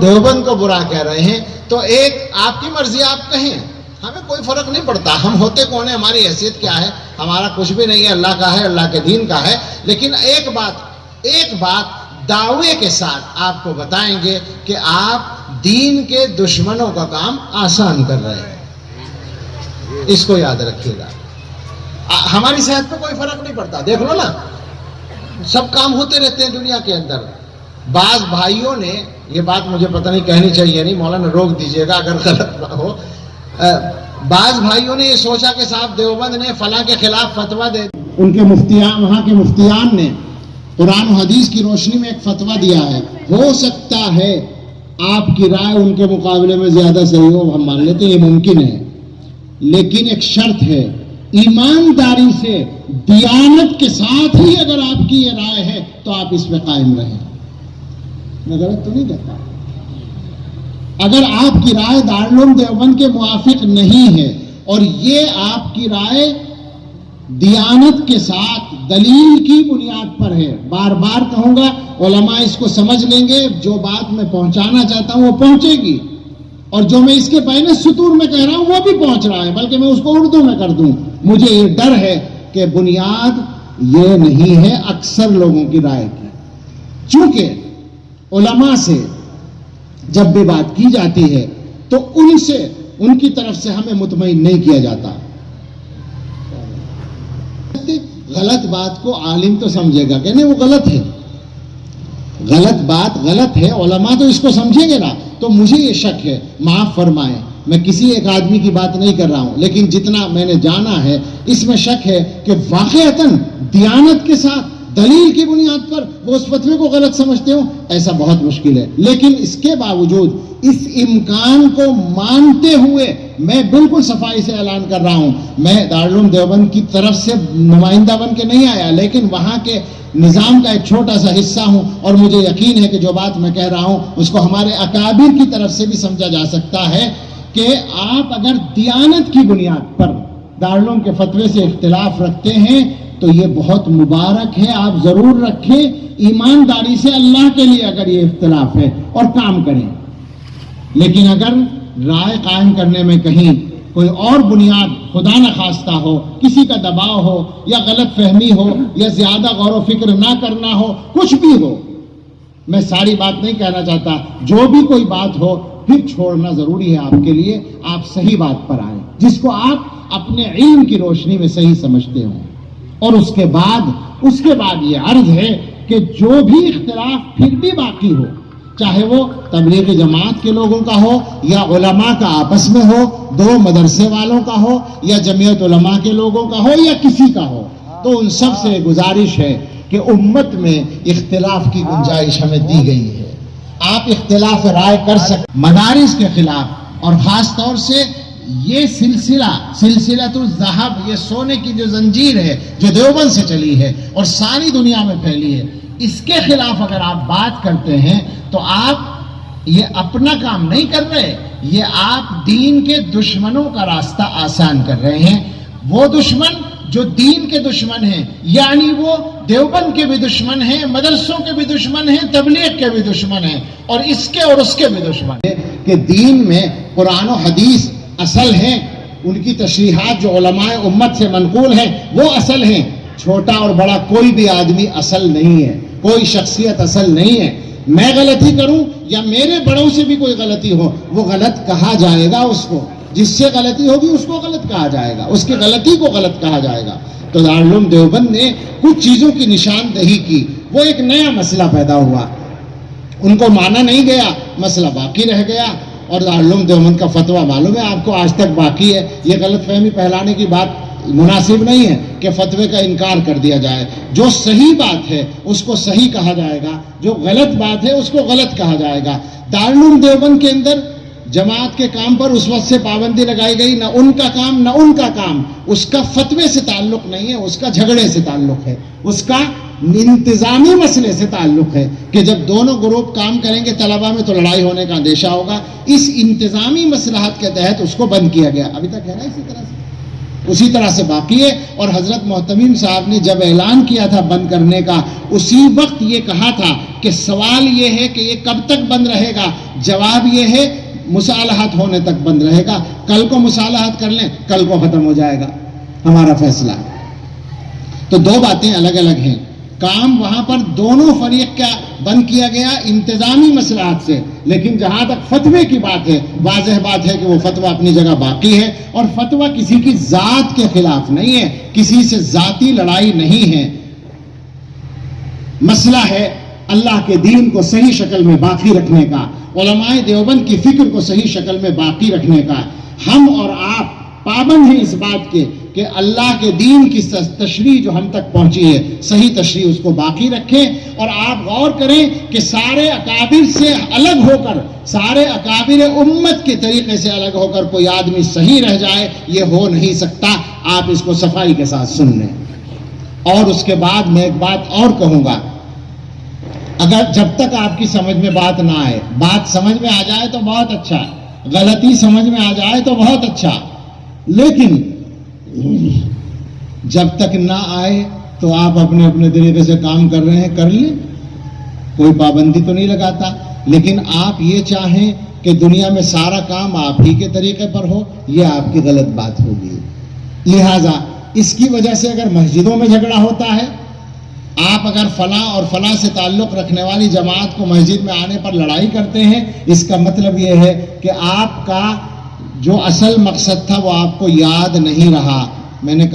دیوبند کو برا کہہ رہے ہیں تو ایک آپ کی مرضی آپ کہیں، ہمیں کوئی فرق نہیں پڑتا، ہم ہوتے کون ہیں، ہماری حیثیت کیا ہے، ہمارا کچھ بھی نہیں ہے، اللہ کا ہے، اللہ کے دین کا ہے. لیکن ایک بات دعوے کے ساتھ آپ کو بتائیں گے کہ آپ دین کے دشمنوں کا کام آسان کر رہے ہیں، اس کو یاد رکھیے گا. ہماری صحت پہ کوئی فرق نہیں پڑتا، دیکھ لو نا، سب کام ہوتے رہتے ہیں دنیا کے اندر. بعض بھائیوں نے یہ بات مجھے پتہ نہیں کہنی چاہیے نہیں، مولانا روک دیجئے گا اگر غلط نہ ہو، بعض بھائیوں نے یہ سوچا کہ صاحب دیوبند نے فلاں کے خلاف فتویٰ دے، ان کے مفتیان، وہاں کے مفتیان نے قرآن و حدیث کی روشنی میں ایک فتویٰ دیا ہے، ہو سکتا ہے آپ کی رائے ان کے مقابلے میں زیادہ صحیح ہو، ہم مان لیتے ہیں یہ ممکن ہے، لیکن ایک شرط ہے، ایمانداری سے دیانت کے ساتھ ہی اگر آپ کی یہ رائے ہے تو آپ اس پہ قائم رہیں. میں غلط تو نہیں کہتا. اگر آپ کی رائے دارالعلوم دیوبند کے موافق نہیں ہے اور یہ آپ کی رائے دیانت کے ساتھ دلیل کی بنیاد پر ہے، بار بار کہوں گا علماء اس کو سمجھ لیں گے، جو بات میں پہنچانا چاہتا ہوں وہ پہنچے گی، اور جو میں اس کے بین سطور میں کہہ رہا ہوں وہ بھی پہنچ رہا ہے، بلکہ میں اس کو اردو میں کر دوں. مجھے یہ ڈر ہے کہ بنیاد یہ نہیں ہے اکثر لوگوں کی رائے کی. چونکہ علماء سے جب بھی بات کی جاتی ہے تو ان کی طرف سے ہمیں مطمئن نہیں کیا جاتا. غلط بات کو عالم تو سمجھے گا کہ نہیں وہ غلط ہے، غلط بات غلط ہے، علماء تو اس کو سمجھیں گے نا. تو مجھے یہ شک ہے، معاف فرمائیں، میں کسی ایک آدمی کی بات نہیں کر رہا ہوں، لیکن جتنا میں نے جانا ہے اس میں شک ہے کہ واقعتاً دیانت کے ساتھ دلیل کی بنیاد پر وہ اس فتوے کو غلط سمجھتے ہوں، ایسا بہت مشکل ہے. لیکن اس کے باوجود اس امکان کو مانتے ہوئے میں بالکل صفائی سے اعلان کر رہا ہوں، میں دارالعلوم دیوبند کی طرف سے نمائندہ بن کے نہیں آیا، لیکن وہاں کے نظام کا ایک چھوٹا سا حصہ ہوں، اور مجھے یقین ہے کہ جو بات میں کہہ رہا ہوں اس کو ہمارے اکابر کی طرف سے بھی سمجھا جا سکتا ہے کہ آپ اگر دیانت کی بنیاد پر دارالعلوم کے فتوے سے اختلاف رکھتے ہیں تو یہ بہت مبارک ہے، آپ ضرور رکھیں، ایمانداری سے اللہ کے لیے اگر یہ اختلاف ہے، اور کام کریں. لیکن اگر رائے قائم کرنے میں کہیں کوئی اور بنیاد خدا نخواستہ ہو، کسی کا دباؤ ہو یا غلط فہمی ہو یا زیادہ غور و فکر نہ کرنا ہو، کچھ بھی ہو، میں ساری بات نہیں کہنا چاہتا، جو بھی کوئی بات ہو پھر چھوڑنا ضروری ہے آپ کے لیے. آپ صحیح بات پر آئیں جس کو آپ اپنے علم کی روشنی میں صحیح سمجھتے ہوں. اور اس کے بعد یہ عرض ہے کہ جو بھی اختلاف پھر بھی باقی ہو، چاہے وہ تبلیغ جماعت کے لوگوں کا ہو یا علماء کا آپس میں ہو، دو مدرسے والوں کا ہو یا جمعیت علماء کے لوگوں کا ہو یا کسی کا ہو، تو ان سب سے گزارش ہے کہ امت میں اختلاف کی گنجائش ہمیں دی گئی ہے. آپ اختلاف رائے کر سکتے. مدارس کے خلاف اور خاص طور سے یہ سلسلہ الذہب، یہ سونے کی جو زنجیر ہے جو دیوبند سے چلی ہے اور ساری دنیا میں پھیلی ہے، اس کے خلاف اگر آپ بات کرتے ہیں تو آپ یہ اپنا کام نہیں کر رہے، یہ آپ دین کے دشمنوں کا راستہ آسان کر رہے ہیں. وہ دشمن جو دین کے دشمن ہیں، یعنی وہ دیوبند کے بھی دشمن ہیں، مدرسوں کے بھی دشمن ہیں، تبلیغ کے بھی دشمن ہیں، اور اس کے اور اس کے بھی دشمن ہیں. کہ دین میں قرآن و حدیث اصل ہیں، ان کی تشریحات جو علماء امت سے منقول ہیں وہ اصل ہیں. چھوٹا اور بڑا کوئی بھی آدمی اصل نہیں ہے، کوئی شخصیت اصل نہیں ہے. میں غلطی کروں یا میرے بڑوں سے بھی کوئی غلطی ہو، وہ غلط کہا جائے گا. اس کو جس سے غلطی ہوگی اس کو غلط کہا جائے گا، اس کی غلطی کو غلط کہا جائے گا. تو دارالعلوم دیوبند نے کچھ چیزوں کی نشاندہی کی، وہ ایک نیا مسئلہ پیدا ہوا، ان کو مانا نہیں گیا، مسئلہ باقی رہ گیا. اور دارالعلوم دیوبند کا فتویٰ معلوم ہے آپ کو آج تک باقی ہے. یہ غلط فہمی پھیلانے کی بات مناسب نہیں ہے کہ فتوے کا انکار کر دیا جائے. جو صحیح بات ہے اس کو صحیح کہا جائے گا، جو غلط بات ہے اس کو غلط کہا جائے گا. دارالعلوم دیوبند کے اندر جماعت کے کام پر اس وقت سے پابندی لگائی گئی، نہ ان کا کام نہ ان کا کام. اس کا فتوے سے تعلق نہیں ہے، اس کا جھگڑے سے تعلق ہے، اس کا انتظامی مسئلے سے تعلق ہے کہ جب دونوں گروپ کام کریں گے طلبہ میں تو لڑائی ہونے کا اندیشہ ہوگا. اس انتظامی مصلحت کے تحت اس کو بند کیا گیا. ابھی تک ہے نا اسی طرح سے. اسی طرح سے باقی ہے. اور حضرت محتمیم صاحب نے جب اعلان کیا تھا بند کرنے کا، اسی وقت یہ کہا تھا کہ سوال یہ ہے کہ یہ کب تک بند رہے گا؟ جواب یہ ہے مصالحت ہونے تک بند رہے گا. کل کو مصالحت کر لیں، کل کو ختم ہو جائے گا ہمارا فیصلہ. تو دو باتیں الگ الگ ہیں. کام وہاں پر دونوں فریق کا بند کیا گیا انتظامی مصلحت سے، لیکن جہاں تک فتوے کی بات ہے، واضح بات ہے کہ وہ فتویٰ اپنی جگہ باقی ہے، اور فتویٰ کسی کی ذات کے خلاف نہیں ہے، کسی سے ذاتی لڑائی نہیں ہے. مسئلہ ہے اللہ کے دین کو صحیح شکل میں باقی رکھنے کا، علماء دیوبند کی فکر کو صحیح شکل میں باقی رکھنے کا. ہم اور آپ پابند ہیں اس بات کے کہ اللہ کے دین کی تشریح جو ہم تک پہنچی ہے، صحیح تشریح اس کو باقی رکھیں. اور آپ غور کریں کہ سارے اکابر سے الگ ہو کر، سارے اکابر امت کے طریقے سے الگ ہو کر کوئی آدمی صحیح رہ جائے، یہ ہو نہیں سکتا. آپ اس کو صفائی کے ساتھ سن لیں. اور اس کے بعد میں ایک بات اور کہوں گا، اگر جب تک آپ کی سمجھ میں بات نہ آئے، بات سمجھ میں آ جائے تو بہت اچھا، غلطی سمجھ میں آ جائے تو بہت اچھا، لیکن جب تک نہ آئے تو آپ اپنے اپنے طریقے سے کام کر رہے ہیں، کر لیں، کوئی پابندی تو نہیں لگاتا. لیکن آپ یہ چاہیں کہ دنیا میں سارا کام آپ ہی کے طریقے پر ہو، یہ آپ کی غلط بات ہوگی. لہذا اس کی وجہ سے اگر مسجدوں میں جھگڑا ہوتا ہے، آپ اگر فلاں اور فلاں سے تعلق رکھنے والی جماعت کو مسجد میں آنے پر لڑائی کرتے ہیں، اس کا مطلب یہ ہے کہ آپ کا جو اصل مقصد تھا وہ آپ کو یاد نہیں رہا. میں نے